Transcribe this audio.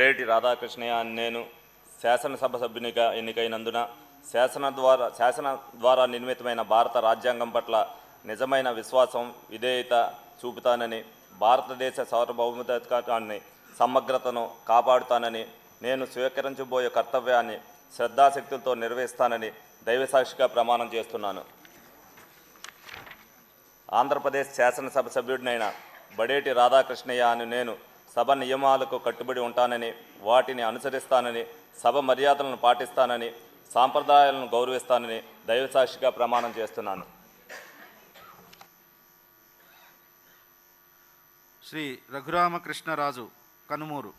బడేటి రాధాకృష్ణయ్య అని నేను శాసనసభ సభ్యునిగా ఎన్నికైనందున శాసన ద్వారా నిర్మితమైన భారత రాజ్యాంగం పట్ల నిజమైన విశ్వాసం విధేయత చూపుతానని, భారతదేశ సార్వభౌమాధికారాన్ని సమగ్రతను కాపాడుతానని, నేను స్వీకరించబోయే కర్తవ్యాన్ని శ్రద్ధాశక్తులతో నిర్వహిస్తానని దైవసాక్షిగా ప్రమాణం చేస్తున్నాను. ఆంధ్రప్రదేశ్ శాసనసభ సభ్యుడినైన బడేటి రాధాకృష్ణయ్య అని నేను సభ నియమాలకు కట్టుబడి ఉంటానని, వాటిని అనుసరిస్తానని, సభ మర్యాదలను పాటిస్తానని, సాంప్రదాయాలను గౌరవిస్తానని దైవసాక్షిగా ప్రమాణం చేస్తున్నాను. శ్రీ రఘురామకృష్ణరాజు కనుమూరు.